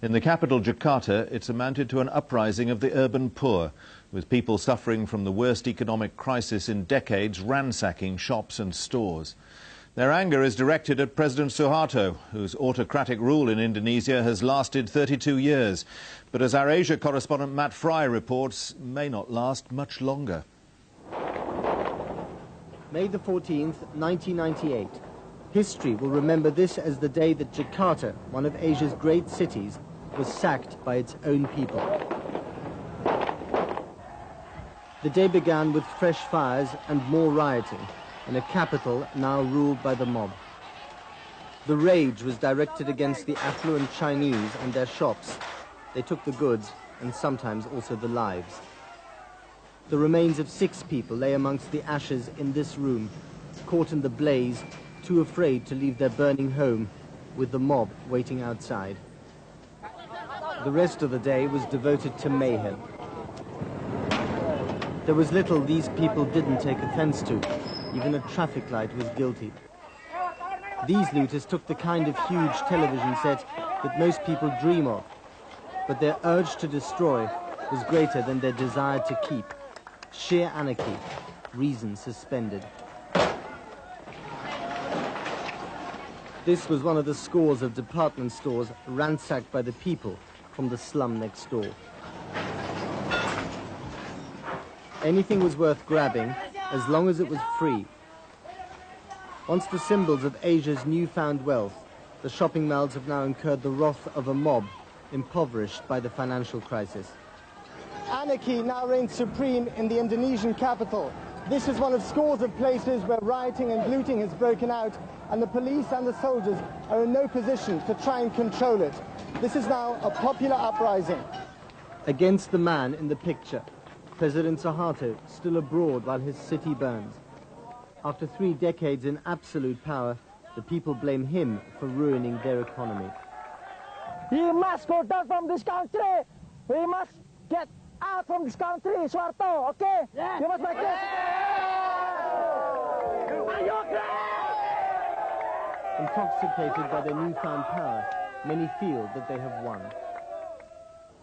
In the capital, Jakarta, it's amounted to an uprising of the urban poor, with people suffering from the worst economic crisis in decades ransacking shops and stores. Their anger is directed at President Suharto, whose autocratic rule in Indonesia has lasted 32 years. But as our Asia correspondent Matt Fry reports, may not last much longer. May the 14th, 1998. History will remember this as the day that Jakarta, one of Asia's great cities, was sacked by its own people. The day began with fresh fires and more rioting in a capital now ruled by the mob. The rage was directed against the affluent Chinese and their shops. They took the goods and sometimes also the lives. The remains of 6 people lay amongst the ashes in this room, caught in the blaze, too afraid to leave their burning home, with the mob waiting outside. The rest of the day was devoted to mayhem. There was little these people didn't take offense to. Even a traffic light was guilty. These looters took the kind of huge television set that most people dream of, but their urge to destroy was greater than their desire to keep. Sheer anarchy, reason suspended. This was one of the scores of department stores ransacked by the people from the slum next door. Anything was worth grabbing as long as it was free. Once the symbols of Asia's newfound wealth, the shopping malls have now incurred the wrath of a mob impoverished by the financial crisis. Anarchy now reigns supreme in the Indonesian capital. This is one of scores of places where rioting and looting has broken out, and the police and the soldiers are in no position to try and control it. This is now a popular uprising. Against the man in the picture, President Suharto still abroad while his city burns. After 3 decades in absolute power, the people blame him for ruining their economy. He must go down from this country. We must get out from this country, Suharto, okay? Yeah. You must make this. Intoxicated by their newfound power, many feel that they have won.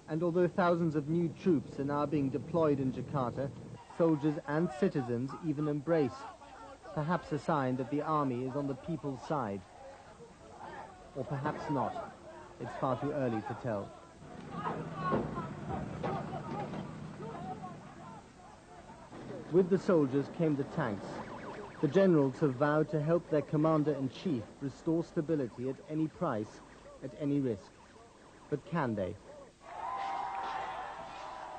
And although thousands of new troops are now being deployed in Jakarta, soldiers and citizens even embrace, perhaps a sign that the army is on the people's side. Or perhaps not. It's far too early to tell. With the soldiers came the tanks. The generals have vowed to help their commander-in-chief restore stability at any price, at any risk. But can they?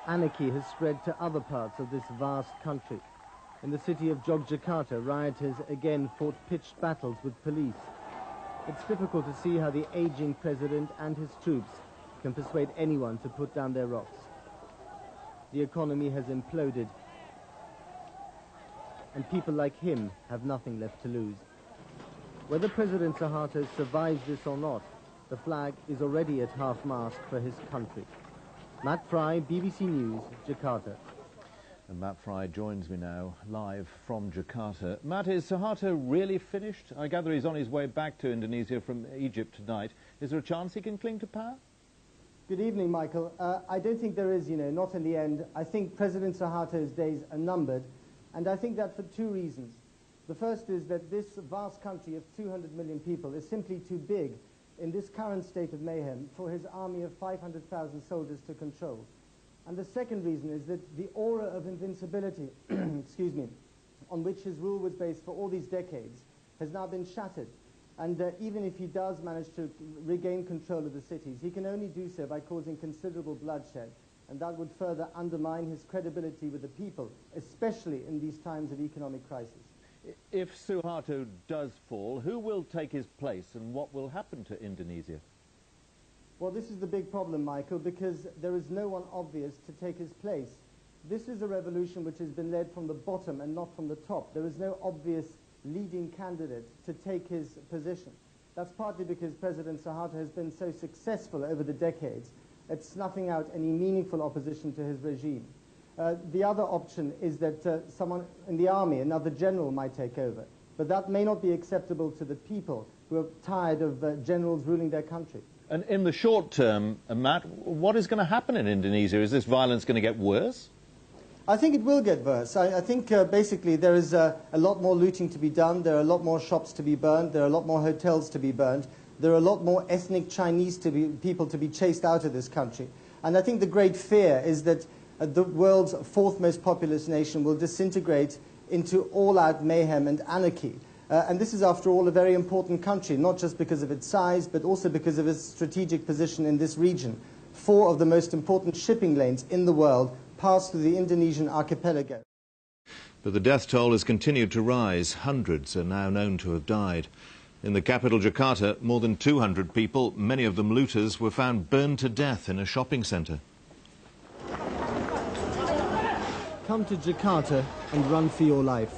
Anarchy has spread to other parts of this vast country. In the city of Yogyakarta, rioters again fought pitched battles with police. It's difficult to see how the aging president and his troops can persuade anyone to put down their rocks. The economy has imploded, and people like him have nothing left to lose. Whether President Suharto survives this or not, the flag is already at half-mast for his country. Matt Fry, BBC News, Jakarta. And Matt Fry joins me now live from Jakarta. Matt, is Suharto really finished? I gather he's on his way back to Indonesia from Egypt tonight. Is there a chance he can cling to power? Good evening, Michael. I don't think there is, not in the end. I think President Suharto's days are numbered, and I think that for 2 reasons. The first is that this vast country of 200 million people is simply too big in this current state of mayhem for his army of 500,000 soldiers to control. And the second reason is that the aura of invincibility, excuse me, on which his rule was based for all these decades, has now been shattered. And even if he does manage to regain control of the cities, he can only do so by causing considerable bloodshed. And that would further undermine his credibility with the people, especially in these times of economic crisis. If Suharto does fall, who will take his place and what will happen to Indonesia? Well, this is the big problem, Michael, because there is no one obvious to take his place. This is a revolution which has been led from the bottom and not from the top. There is no obvious leading candidate to take his position. That's partly because President Suharto has been so successful over the decades at snuffing out any meaningful opposition to his regime. The other option is that someone in the army, another general, might take over. But that may not be acceptable to the people who are tired of generals ruling their country. And in the short term, Matt, what is going to happen in Indonesia? Is this violence going to get worse? I think it will get worse. I think basically there is a lot more looting to be done. There are a lot more shops to be burned. There are a lot more hotels to be burned. There are a lot more ethnic Chinese people to be chased out of this country. And I think the great fear is that the world's fourth most populous nation will disintegrate into all-out mayhem and anarchy. And this is, after all, a very important country, not just because of its size, but also because of its strategic position in this region. 4 of the most important shipping lanes in the world pass through the Indonesian archipelago. But the death toll has continued to rise. Hundreds are now known to have died. In the capital, Jakarta, more than 200 people, many of them looters, were found burned to death in a shopping centre. Come to Jakarta and run for your life.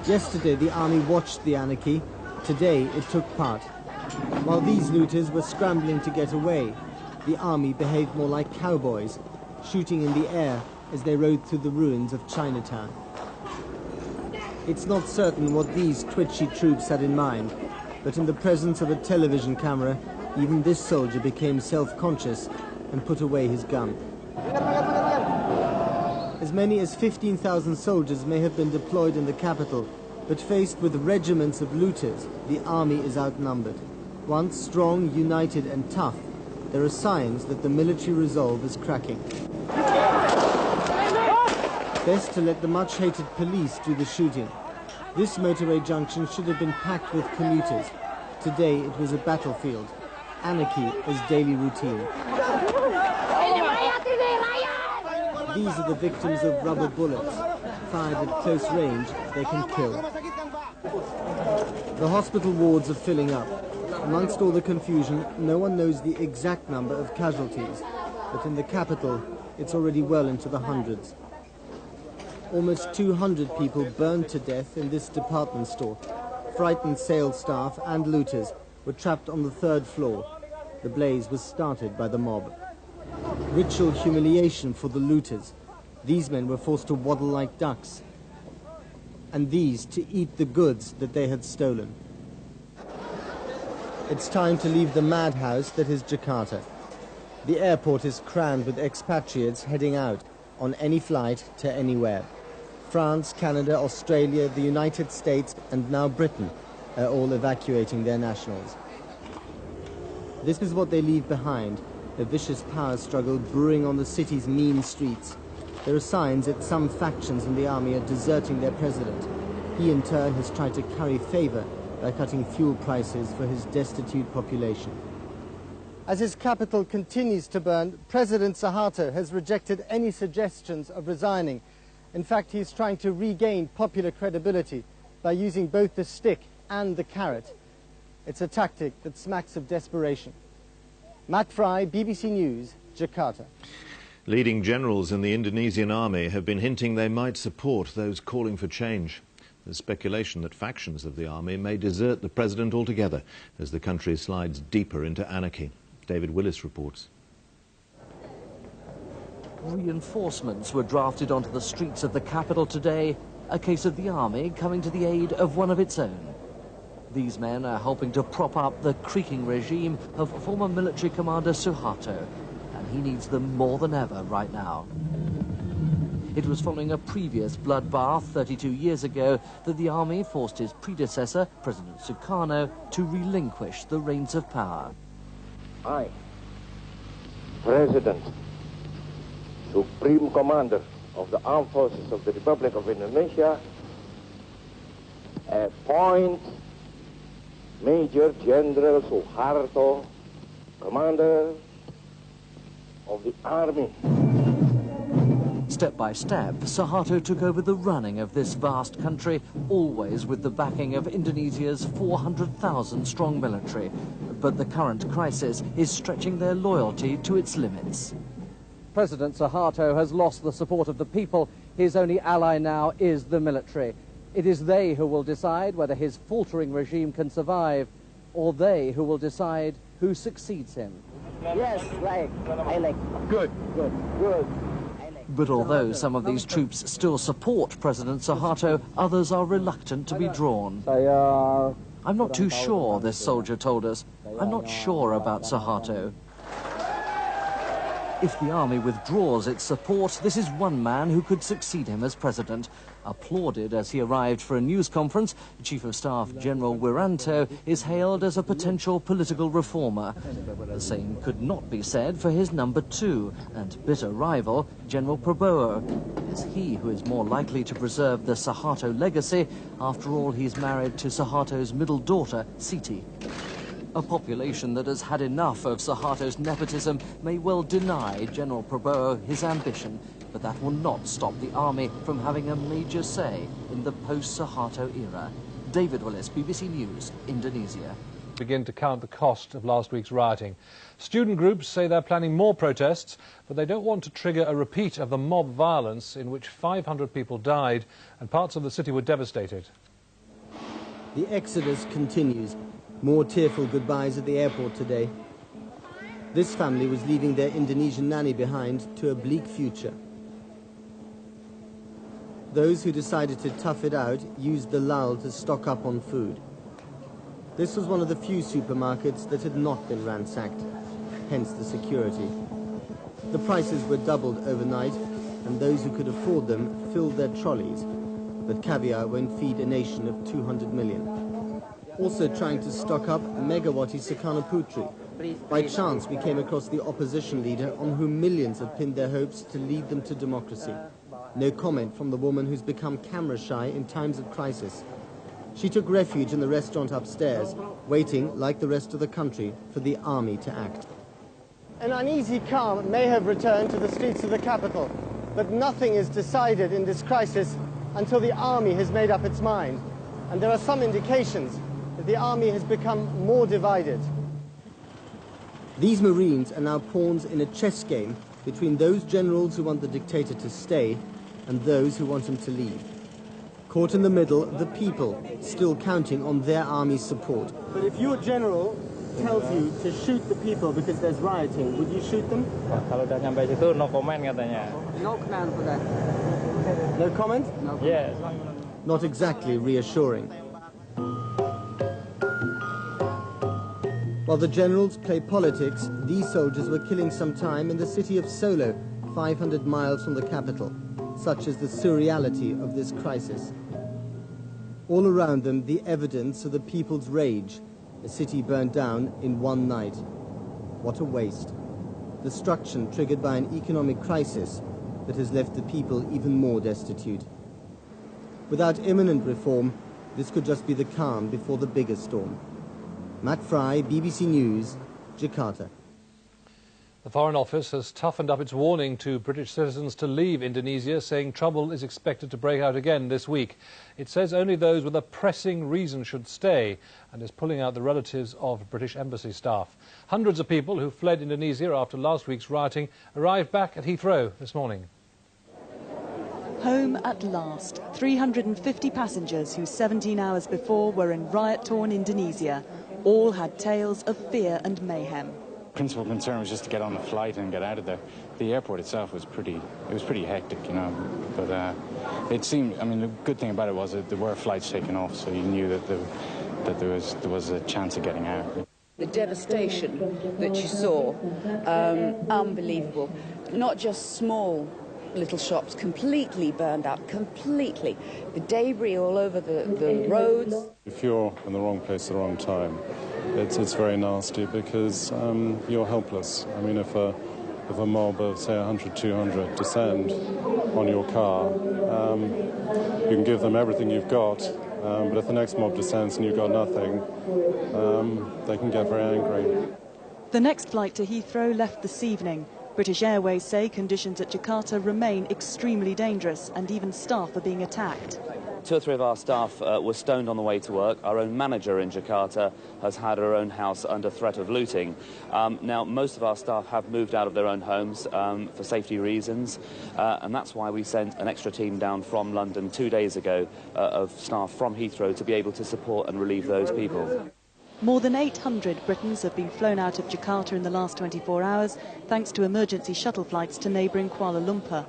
Yesterday the army watched the anarchy. Today it took part. While these looters were scrambling to get away, the army behaved more like cowboys, shooting in the air as they rode through the ruins of Chinatown. It's not certain what these twitchy troops had in mind, but in the presence of a television camera, even this soldier became self-conscious and put away his gun. As many as 15,000 soldiers may have been deployed in the capital, but faced with regiments of looters, the army is outnumbered. Once strong, united and tough, there are signs that the military resolve is cracking. Best to let the much-hated police do the shooting. This motorway junction should have been packed with commuters. Today it was a battlefield. Anarchy is daily routine. These are the victims of rubber bullets. Fired at close range, they can kill. The hospital wards are filling up. Amongst all the confusion, no one knows the exact number of casualties. But in the capital, it's already well into the hundreds. Almost 200 people burned to death in this department store. Frightened sales staff and looters were trapped on the 3rd floor. The blaze was started by the mob. Ritual humiliation for the looters. These men were forced to waddle like ducks, and these to eat the goods that they had stolen. It's time to leave the madhouse that is Jakarta. The airport is crammed with expatriates heading out on any flight to anywhere. France, Canada, Australia, the United States, and now Britain are all evacuating their nationals. This is what they leave behind, a vicious power struggle brewing on the city's mean streets. There are signs that some factions in the army are deserting their president. He in turn has tried to curry favor by cutting fuel prices for his destitute population. As his capital continues to burn, President Suharto has rejected any suggestions of resigning. In fact, he's trying to regain popular credibility by using both the stick and the carrot. It's a tactic that smacks of desperation. Matt Fry, BBC News, Jakarta. Leading generals in the Indonesian army have been hinting they might support those calling for change. There's speculation that factions of the army may desert the president altogether as the country slides deeper into anarchy. David Willis reports. Reinforcements were drafted onto the streets of the capital today, a case of the army coming to the aid of one of its own. These men are helping to prop up the creaking regime of former military commander Suharto, and he needs them more than ever right now. It was following a previous bloodbath 32 years ago that the army forced his predecessor, President Sukarno, to relinquish the reins of power. I, President, Supreme Commander of the Armed Forces of the Republic of Indonesia, appoint Major General Suharto, Commander of the Army. Step by step, Suharto took over the running of this vast country, always with the backing of Indonesia's 400,000-strong military. But the current crisis is stretching their loyalty to its limits. President Suharto has lost the support of the people. His only ally now is the military. It is they who will decide whether his faltering regime can survive, or they who will decide who succeeds him. Yes, right. I like. Good. Good. Good. But although some of these troops still support President Suharto, others are reluctant to be drawn. Saya "I'm not too sure," this soldier told us. "I'm not sure about Suharto." If the army withdraws its support, this is one man who could succeed him as president. Applauded as he arrived for a news conference, Chief of Staff General Wiranto is hailed as a potential political reformer. The same could not be said for his number two and bitter rival, General Prabowo. It's he who is more likely to preserve the Suharto legacy. After all, he's married to Suharto's middle daughter, Siti. A population that has had enough of Suharto's nepotism may well deny General Prabowo his ambition, but that will not stop the army from having a major say in the post-Suharto era. David Willis, BBC News, Indonesia. Begin to count the cost of last week's rioting. Student groups say they're planning more protests, but they don't want to trigger a repeat of the mob violence in which 500 people died and parts of the city were devastated. The exodus continues. More tearful goodbyes at the airport today. This family was leaving their Indonesian nanny behind to a bleak future. Those who decided to tough it out used the lull to stock up on food. This was one of the few supermarkets that had not been ransacked, hence the security. The prices were doubled overnight, and those who could afford them filled their trolleys. But caviar won't feed a nation of 200 million. Also trying to stock up Megawati Sukarno Putri. By chance, we came across the opposition leader on whom millions have pinned their hopes to lead them to democracy. No comment from the woman who's become camera shy in times of crisis. She took refuge in the restaurant upstairs, waiting, like the rest of the country, for the army to act. An uneasy calm may have returned to the streets of the capital, but nothing is decided in this crisis until the army has made up its mind. And there are some indications that the army has become more divided. These Marines are now pawns in a chess game between those generals who want the dictator to stay and those who want him to leave. Caught in the middle, the people, still counting on their army's support. But if your general tells you to shoot the people because there's rioting, would you shoot them? Kalau udah nyampe situ, no comment katanya. No comment for that. No comment? No. Yes. Not exactly reassuring. While the generals play politics, these soldiers were killing some time in the city of Solo, 500 miles from the capital. Such is the surreality of this crisis. All around them, the evidence of the people's rage. A city burned down in one night. What a waste. Destruction triggered by an economic crisis that has left the people even more destitute. Without imminent reform, this could just be the calm before the bigger storm. Matt Fry, BBC News, Jakarta. The Foreign Office has toughened up its warning to British citizens to leave Indonesia, saying trouble is expected to break out again this week. It says only those with a pressing reason should stay and is pulling out the relatives of British embassy staff. Hundreds of people who fled Indonesia after last week's rioting arrived back at Heathrow this morning. Home at last. 350 passengers who 17 hours before were in riot-torn Indonesia. All had tales of fear and mayhem. Principal concern was just to get on the flight and get out of there. The airport itself was pretty hectic, you know, but it seemed, I mean, the good thing about it was that there were flights taking off, so you knew that there was a chance of getting out. The devastation that you saw, unbelievable. Not just small little shops, completely burned out, completely. The debris all over the roads. If you're in the wrong place at the wrong time, it's very nasty because you're helpless. I mean, if a mob of, say, 100, 200 descend on your car, you can give them everything you've got, but if the next mob descends and you've got nothing, they can get very angry. The next flight to Heathrow left this evening. British Airways say conditions at Jakarta remain extremely dangerous and even staff are being attacked. 2 or 3 of our staff were stoned on the way to work. Our own manager in Jakarta has had her own house under threat of looting. Now, most of our staff have moved out of their own homes for safety reasons, and that's why we sent an extra team down from London 2 days ago of staff from Heathrow to be able to support and relieve those people. More than 800 Britons have been flown out of Jakarta in the last 24 hours, thanks to emergency shuttle flights to neighbouring Kuala Lumpur.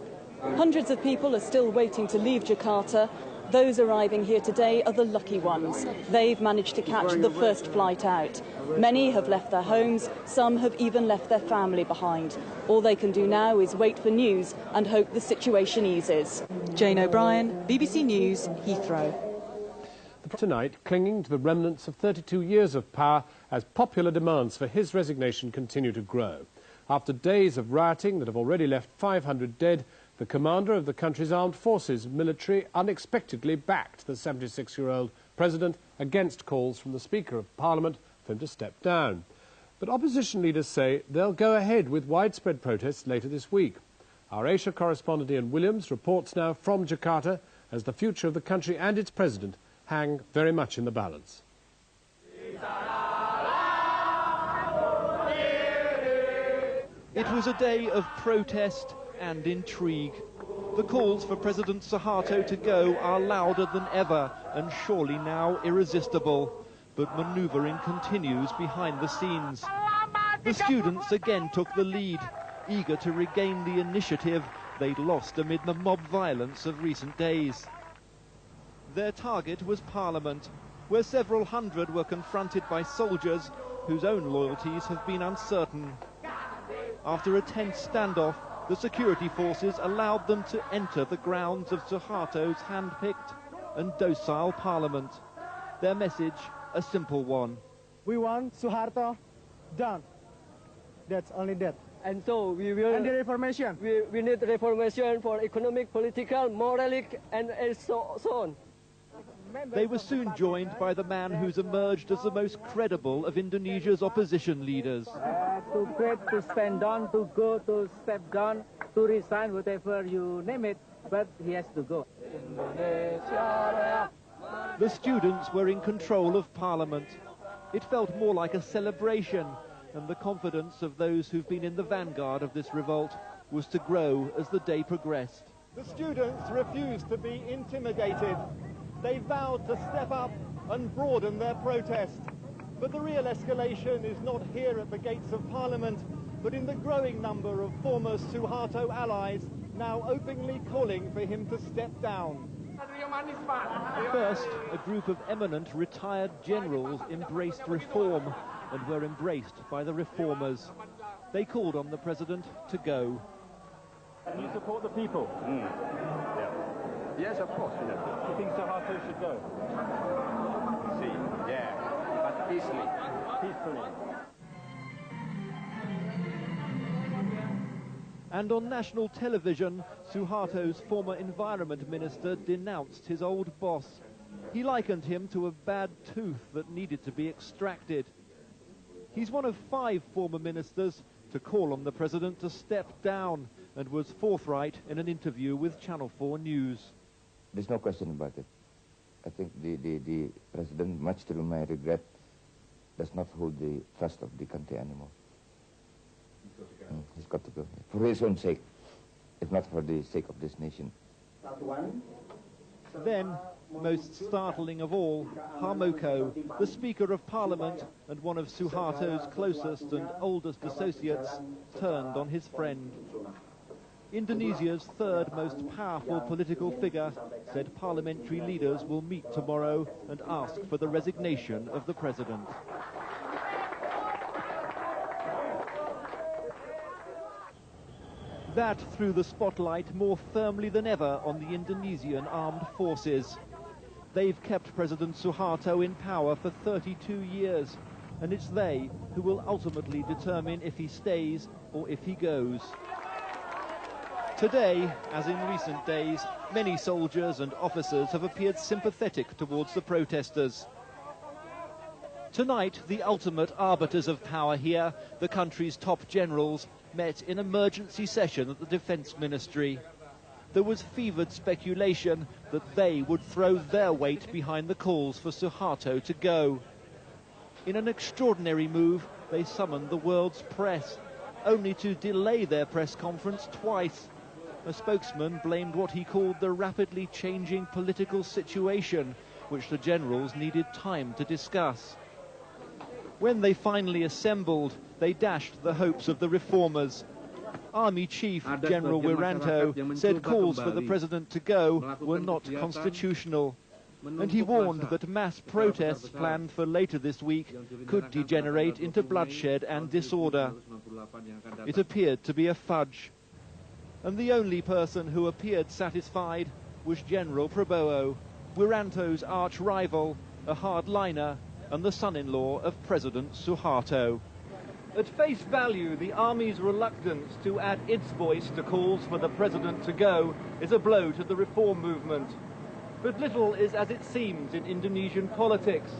Hundreds of people are still waiting to leave Jakarta. Those arriving here today are the lucky ones. They've managed to catch the first flight out. Many have left their homes, some have even left their family behind. All they can do now is wait for news and hope the situation eases. Jane O'Brien, BBC News, Heathrow. Tonight, clinging to the remnants of 32 years of power as popular demands for his resignation continue to grow. After days of rioting that have already left 500 dead, the commander of the country's armed forces military unexpectedly backed the 76-year-old president against calls from the Speaker of Parliament for him to step down. But opposition leaders say they'll go ahead with widespread protests later this week. Our Asia correspondent Ian Williams reports now from Jakarta as the future of the country and its president hang very much in the balance. It was a day of protest and intrigue. The calls for President Suharto to go are louder than ever and surely now irresistible. But manoeuvring continues behind the scenes. The students again took the lead, eager to regain the initiative they'd lost amid the mob violence of recent days. Their target was Parliament, where several hundred were confronted by soldiers whose own loyalties have been uncertain. After a tense standoff, the security forces allowed them to enter the grounds of Suharto's hand-picked and docile Parliament. Their message, a simple one. We want Suharto down. That's only that. And so we will... And the reformation. We need reformation for economic, political, moralic, and so on. They were soon joined by the man who's emerged as the most credible of Indonesia's opposition leaders. To quit, to stand down, to go, to step down, to resign, whatever you name it, but he has to go. The students were in control of Parliament. It felt more like a celebration, and the confidence of those who've been in the vanguard of this revolt was to grow as the day progressed. The students refused to be intimidated. They vowed to step up and broaden their protest. But the real escalation is not here at the gates of Parliament, but in the growing number of former Suharto allies now openly calling for him to step down. First, a group of eminent retired generals embraced reform and were embraced by the reformers. They called on the president to go. You support the people? Yeah. Yes, of course. Do you think Suharto should go? See, yeah, but peacefully. Peacefully. And on national television, Suharto's former environment minister denounced his old boss. He likened him to a bad tooth that needed to be extracted. He's one of 5 former ministers to call on the president to step down and was forthright in an interview with Channel 4 News. There's no question about it. I think the president, much to my regret, does not hold the trust of the country anymore. He's got to go. For his own sake, if not for the sake of this nation. Then, most startling of all, Harmoko, the Speaker of Parliament and one of Suharto's closest and oldest associates, turned on his friend. Indonesia's third most powerful political figure said parliamentary leaders will meet tomorrow and ask for the resignation of the president. That threw the spotlight more firmly than ever on the Indonesian armed forces. They've kept President Suharto in power for 32 years, and it's they who will ultimately determine if he stays or if he goes. Today, as in recent days, many soldiers and officers have appeared sympathetic towards the protesters. Tonight, the ultimate arbiters of power here, the country's top generals, met in emergency session at the Defence Ministry. There was fevered speculation that they would throw their weight behind the calls for Suharto to go. In an extraordinary move, they summoned the world's press, only to delay their press conference twice. A spokesman blamed what he called the rapidly changing political situation, which the generals needed time to discuss. When they finally assembled, they dashed the hopes of the reformers. Army Chief General Wiranto said calls for the president to go were not constitutional. And he warned that mass protests planned for later this week could degenerate into bloodshed and disorder. It appeared to be a fudge. And the only person who appeared satisfied was General Prabowo, Wiranto's arch-rival, a hardliner, and the son-in-law of President Suharto. At face value, the army's reluctance to add its voice to calls for the president to go is a blow to the reform movement. But little is as it seems in Indonesian politics.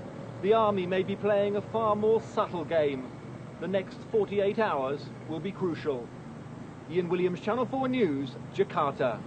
The army may be playing a far more subtle game. The next 48 hours will be crucial. Ian Williams, Channel 4 News, Jakarta.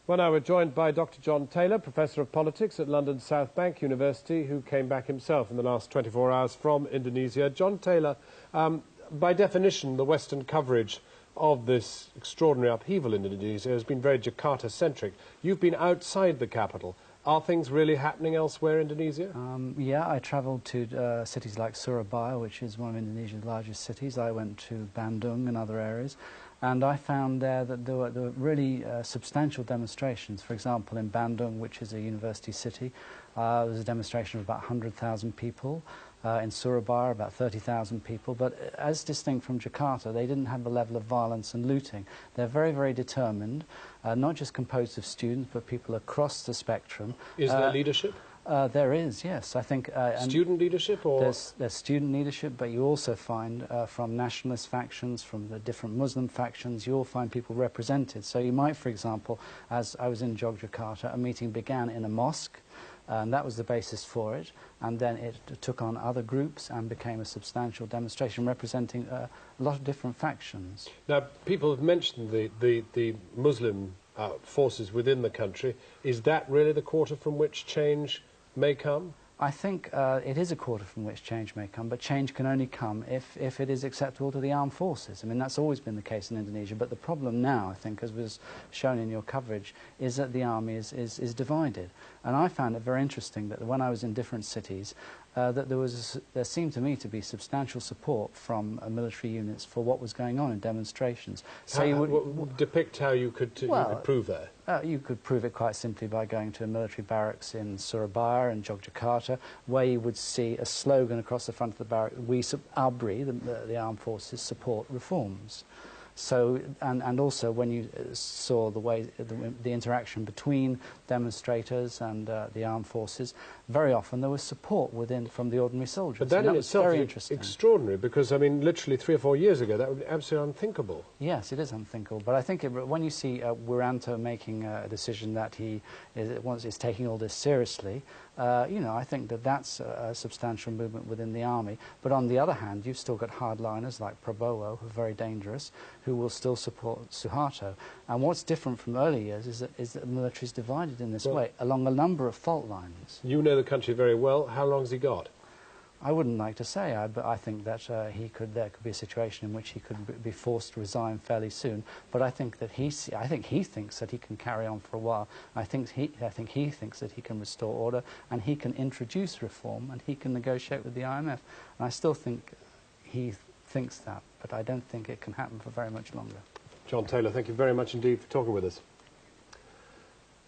Well, now we're joined by Dr. John Taylor, Professor of Politics at London South Bank University, who came back himself in the last 24 hours from Indonesia. John Taylor, by definition, the Western coverage of this extraordinary upheaval in Indonesia has been very Jakarta-centric. You've been outside the capital. Are things really happening elsewhere in Indonesia? Yeah, I travelled to cities like Surabaya, which is one of Indonesia's largest cities. I went to Bandung and other areas, and I found there that there were really substantial demonstrations. For example, in Bandung, which is a university city, there was a demonstration of about 100,000 people. In Surabaya, about 30,000 people, but as distinct from Jakarta, they didn't have the level of violence and looting. They're very, very determined, not just composed of students, but people across the spectrum. Is there leadership? There is, yes. I think student leadership, or there's student leadership, but you also find from nationalist factions, from the different Muslim factions, you'll find people represented. So you might, for example, as I was in Yogyakarta, a meeting began in a mosque. And that was the basis for it, and then it took on other groups and became a substantial demonstration representing a lot of different factions. Now, people have mentioned the Muslim forces within the country. Is that really the quarter from which change may come? I think it is a quarter from which change may come, but change can only come if it is acceptable to the armed forces. I mean, that's always been the case in Indonesia, but the problem now, I think, as was shown in your coverage, is that the army is divided. And I found it very interesting that when I was in different cities, that there seemed to me to be substantial support from military units for what was going on in demonstrations. So you would depict how you could prove that. You could prove it quite simply by going to a military barracks in Surabaya and Yogyakarta, where you would see a slogan across the front of the barrack: "We ABRI," the armed forces, support reforms. So, and also when you saw the way the interaction between demonstrators and the armed forces, very often there was support from the ordinary soldiers. But that in itself is extraordinary, because, I mean, literally 3 or 4 years ago, that would be absolutely unthinkable. Yes, it is unthinkable. But I think when you see Wiranto making a decision that he is taking all this seriously, you know, I think that that's a substantial movement within the army. But on the other hand, you've still got hardliners like Prabowo, who are very dangerous, who will still support Suharto. And what's different from earlier years is that the military is divided in this way along a number of fault lines. You know the country very well. How long has he got? I wouldn't like to say, but I think that there could be a situation in which he could be forced to resign fairly soon. But I think that he thinks that he can carry on for a while. I think he thinks that he can restore order, and he can introduce reform, and he can negotiate with the IMF. And I still think he thinks that, but I don't think it can happen for very much longer. John Taylor, thank you very much indeed for talking with us.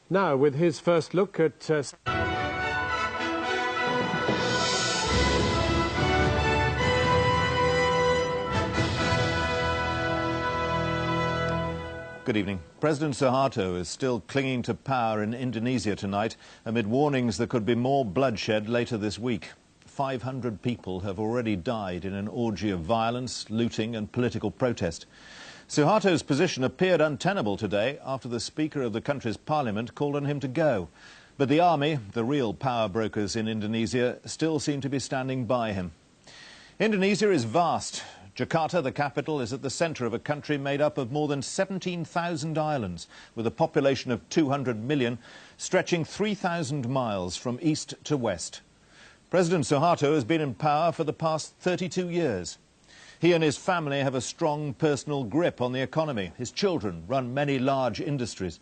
Now, with his first look at... Good evening. President Suharto is still clinging to power in Indonesia tonight amid warnings there could be more bloodshed later this week. 500 people have already died in an orgy of violence, looting and political protest. Suharto's position appeared untenable today after the Speaker of the country's parliament called on him to go. But the army, the real power brokers in Indonesia, still seem to be standing by him. Indonesia is vast. Jakarta, the capital, is at the centre of a country made up of more than 17,000 islands, with a population of 200 million, stretching 3,000 miles from east to west. President Suharto has been in power for the past 32 years. He and his family have a strong personal grip on the economy. His children run many large industries.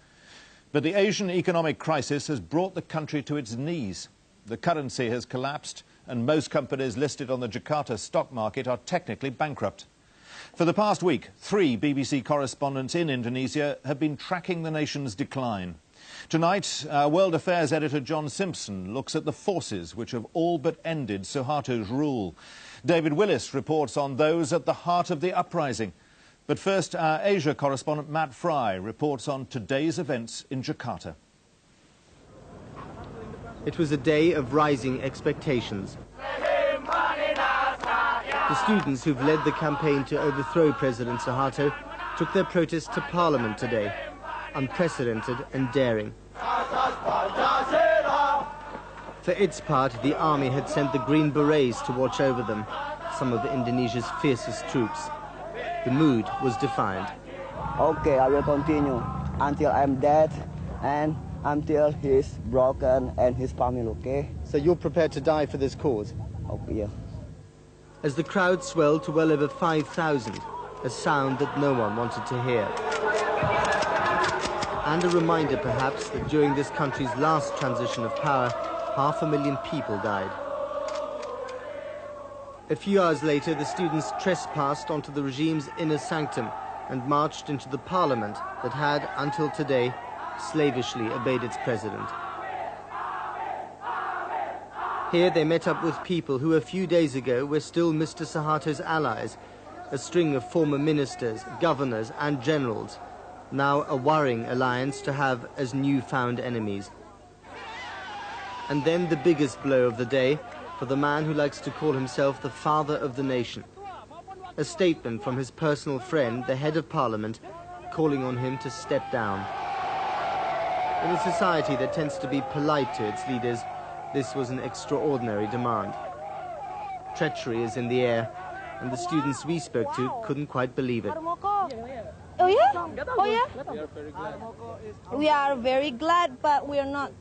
But the Asian economic crisis has brought the country to its knees. The currency has collapsed, and most companies listed on the Jakarta stock market are technically bankrupt. For the past week, 3 BBC correspondents in Indonesia have been tracking the nation's decline. Tonight, our World Affairs editor John Simpson looks at the forces which have all but ended Suharto's rule. David Willis reports on those at the heart of the uprising. But first, our Asia correspondent Matt Fry reports on today's events in Jakarta. It was a day of rising expectations. The students who've led the campaign to overthrow President Suharto took their protest to Parliament today, unprecedented and daring. For its part, the army had sent the Green Berets to watch over them, some of Indonesia's fiercest troops. The mood was defiant. Okay, I will continue until I'm dead and until he's broken and his family, okay? So you're prepared to die for this cause? Okay, yeah. As the crowd swelled to well over 5,000, a sound that no one wanted to hear. And a reminder, perhaps, that during this country's last transition of power, 500,000 people died. A few hours later, the students trespassed onto the regime's inner sanctum and marched into the parliament that had, until today, slavishly obeyed its president. Here they met up with people who a few days ago were still Mr. Suharto's allies, a string of former ministers, governors and generals, now a worrying alliance to have as newfound enemies. And then the biggest blow of the day for the man who likes to call himself the father of the nation. A statement from his personal friend, the head of parliament, calling on him to step down. In a society that tends to be polite to its leaders, this was an extraordinary demand. Treachery is in the air, and the students we spoke to couldn't quite believe it. Oh yeah? Oh yeah? We are very glad, but we are not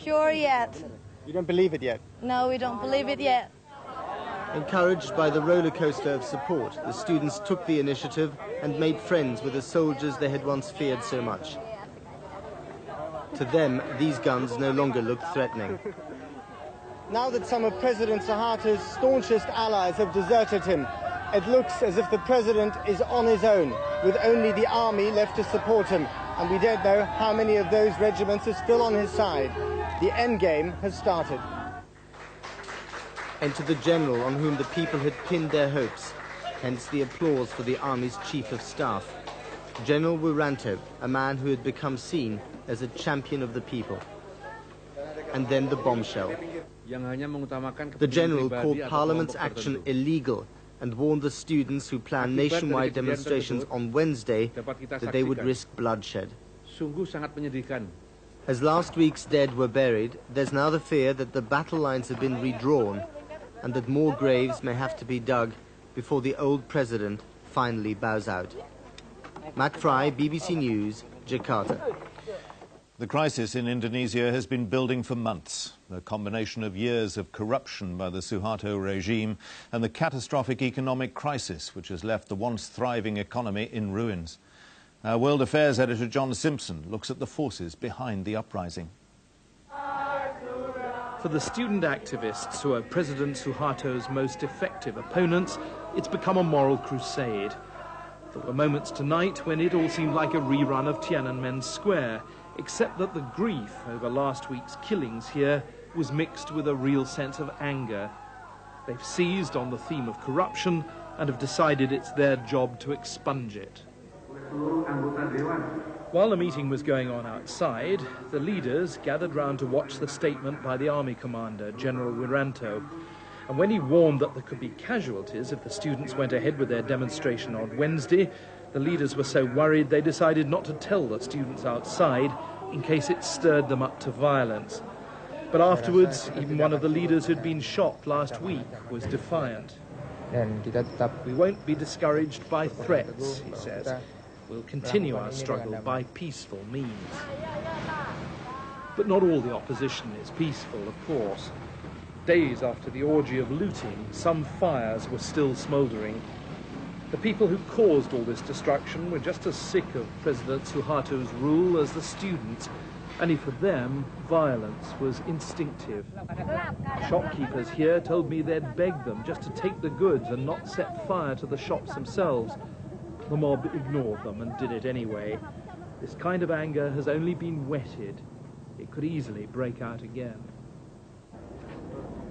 sure yet. You don't believe it yet? No, we don't believe it yet. Encouraged by the roller coaster of support, the students took the initiative and made friends with the soldiers they had once feared so much. To them, these guns no longer looked threatening. Now that some of President Suharto's staunchest allies have deserted him, it looks as if the president is on his own, with only the army left to support him, and we don't know how many of those regiments are still on his side. The endgame has started. And to the general on whom the people had pinned their hopes, hence the applause for the army's chief of staff, General Wiranto, a man who had become seen as a champion of the people. And then the bombshell. The general called Parliament's action illegal and warned the students who planned nationwide demonstrations on Wednesday that they would risk bloodshed. As last week's dead were buried, there's now the fear that the battle lines have been redrawn and that more graves may have to be dug before the old president finally bows out. Matt Fry, BBC News, Jakarta. The crisis in Indonesia has been building for months. The combination of years of corruption by the Suharto regime and the catastrophic economic crisis which has left the once thriving economy in ruins. Our World Affairs editor John Simpson looks at the forces behind the uprising. For the student activists who are President Suharto's most effective opponents, it's become a moral crusade. There were moments tonight when it all seemed like a rerun of Tiananmen Square, except that the grief over last week's killings here was mixed with a real sense of anger. They've seized on the theme of corruption and have decided it's their job to expunge it. While the meeting was going on outside, the leaders gathered round to watch the statement by the army commander, General Wiranto. And when he warned that there could be casualties if the students went ahead with their demonstration on Wednesday, the leaders were so worried they decided not to tell the students outside in case it stirred them up to violence. But afterwards, even one of the leaders who'd been shot last week was defiant. We won't be discouraged by threats, he says. We'll continue our struggle by peaceful means. But not all the opposition is peaceful, of course. Days after the orgy of looting, some fires were still smouldering. The people who caused all this destruction were just as sick of President Suharto's rule as the students, Only for them, violence was instinctive. Shopkeepers here told me they'd begged them just to take the goods and not set fire to the shops themselves. The mob ignored them and did it anyway. This kind of anger has only been whetted. It could easily break out again.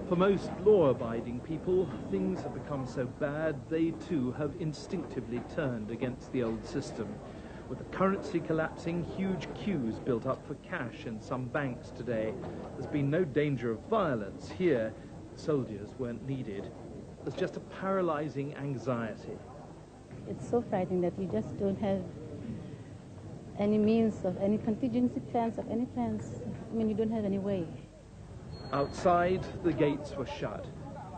For most law-abiding people, things have become so bad they too have instinctively turned against the old system. With the currency collapsing, huge queues built up for cash in some banks today. There's been no danger of violence here. Soldiers weren't needed. There's just a paralyzing anxiety. It's so frightening that we just don't have any means of any contingency plans, of any plans. I mean, you don't have any way. Outside, the gates were shut.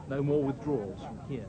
No more withdrawals from here.